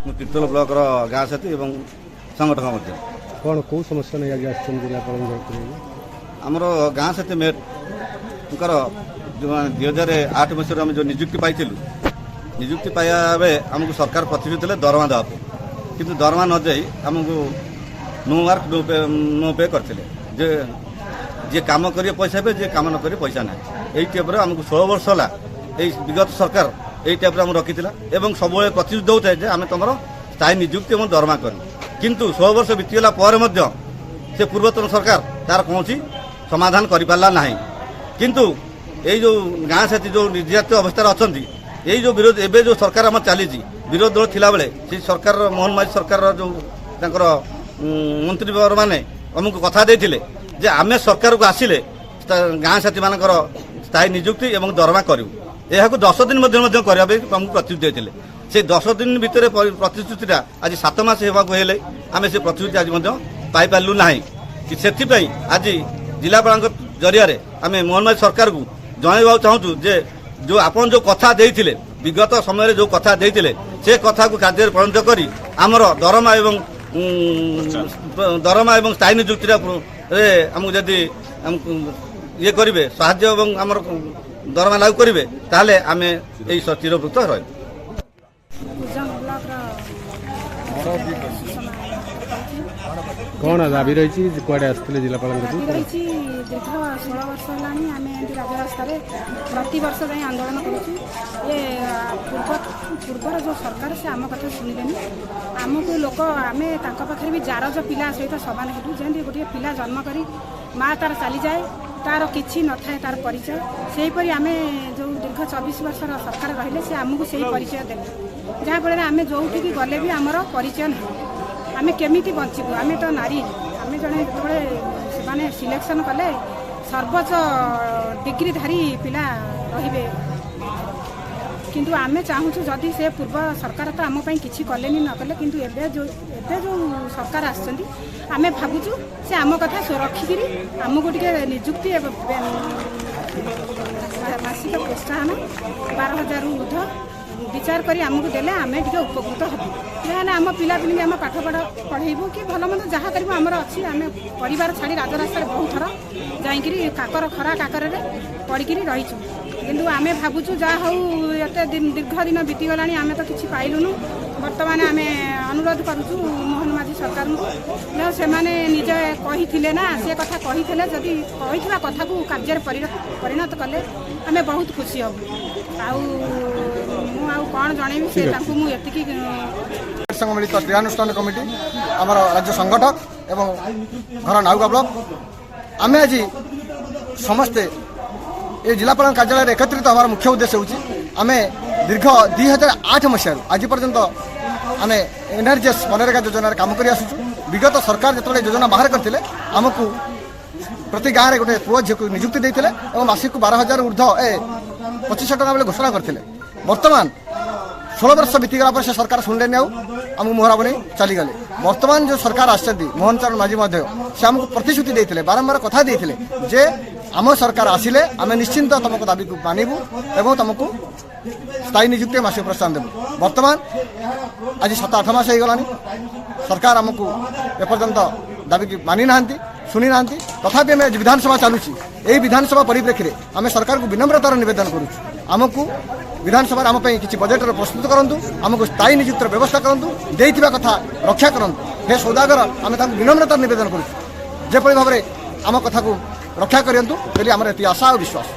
तीर्तोल blocker गाँ साथी और संगठन मध्य कौन कौ समस्या नहीं आज जिलापाल आमर गाँ साथी मेट 2008 मसीह आम जो निजुक्ति पाई निजुक्ति पाया बेले आमको सरकार प्रतिश्रुति देते दरमा देवाई किंतु दरमा न जाई आमको नो मार्क नो पे करते जे काम करिए पैसा पे जे काम न करिए पैसा ना यही टाइप आमको 16 वर्ष है विगत सरकार यही टाइप रखी एवं सब प्रतिश्रुति दौते जे आम तुम स्थायी निजुक्ति और दरमा कर किंतु 16 वर्ष बीतीगला से पूर्वतन सरकार तार कौन समाधान कर पारा ना किंतु यही जो गाँ साथी जो निर्यातित अवस्था अच्छा यही जो विरोध एवं जो सरकार आम चली विरोध दल थिला बेले से सरकार मोहन माझी सरकार जो मंत्रीवर मैंने आमको कथा देते जे आम सरकार को आसिले गाँ साथी मान स्थायी निजुक्ति और दरमा करूँ यह 10 दिन करने आमको प्रतिश्रुति देते से 10 दिन भितर प्रतिश्रुतिटा आज 7 मास होगा आम से प्रतिश्रुति आज पाई पार्लु ना से आज जिलापाल जरिया आम मोहन माझी सरकार को जनवा चाहूँ जे जो आपन जो कथा देते विगत समय जो कथा देते से कथा को कार्य परिणत कर आमर दरमा और स्थायी निजुक्ति आमको जदि ये करेंगे साहाय्य और आमर दरमा लागू करेंगे ताहले आम यही चिरभुक्त रह कौन दाबी रही कड़े आसते जिलापाल दीर्घ 16 वर्ष है राजरास्ता प्रति वर्ष जाए आंदोलन पूर्वर जो सरकार से आम कथा शुणिले आमको लोक आम पाखे भी जार पिला सहित समान हेतु जमी गोटे पिला जन्म कर माँ तार चली जाए तार किसी न थाए तार परिचय सेहीपरि आम जो दीर्घ 24 वर्ष सरकार रहिले से आमको से परिचय देले जहाँफल आम जो गले भी आमर परिचय ना आम केमी बचबू आम तो नारी आम जड़े जो माने सिलेक्शन कले सर्वोच्च डिग्रीधारी पिला रहिबे किंतु आमे चाहूँ जदि से पूर्व सरकार तो आम किसी कले न कले किंतु एबे जो सरकार आमे भावुचु से आम कथा रखिकी आमको टे निजुक्ति मासिक प्रोत्साहन 12,000 ऊर्ध विचार करी आमको देले आमे टे उपकृत हबु यानी आम पिला पिली आम पाठ पढ़ेबू कि भल मंद जहाँ करूँ आमर अच्छी आम परिवार छाड़ी राजरास्ता बहुत थर जाइए काकर खरा काकर पड़िकी रहीचु किंतु आमे भावुचु जहाँ हूँ एत दीर्घ दिन बीतीगला आम तो किसी पाइलुनु बर्तमान आम अनुरोध करुचु मोहन माझी सरकार को से निजे कही ना से कथा कही जदि कही कथा को कार्य परिणत कले आम बहुत खुशी हबू कौन जनइबी से संघ मिलित क्रियानुष्ठान कमिटी आमर राज्य संगठक एवं घर नाउका ब्लॉक आम आज समस्ते ये जिलापाल कार्यालय एकत्रित हमारा मुख्य उद्देश्य होम दीर्घ 2008 मसीह आज पर्यंत आम एनआरजीएस मनरेगा योजन काम कर आसुचु विगत सरकार जो योजना बाहर करते आमको प्रति गाँव में गोटे पुओ झील को निजुक्ति देते और मासिक 12,000 ऊर्ध 2500 टका बेले घोषणा करते बर्तमान 16 वर्ष बीतीगला पर से सरकार शुणिले आमको मोहरा बन चलीगले बर्तमान जो सरकार आसती मोहन चरण माझी से आमको प्रतिश्रुति देते बारंबार कथा देते जे आम सरकार आसिले आम निश्चिंत तुमको दाबी को मानबू एवं तुमको स्थायी निजुक्ति मासिक प्रोत्साहन देवु बर्तमान आज 7-8 मास होगला सरकार आमको एपर्यंत दाबी की मानी ना शुणी ना तथापि आम विधानसभा चलुची यही विधानसभा परिप्रेक्षी में आम सरकार को विनम्रतार निवेदन करुँ आमको विधानसभा आम किसी बजेट प्रस्तुत करूँ आमको स्थायी निजुक्तिर व्यवस्था करूँ देइथिबा कथा रक्षा करूँ हे सौदागर आम विनम्रतार निवेदन करुँ जेपरि भाव में आम कथा को रक्षा करूँ बोली आमर ये आशा और विश्वास।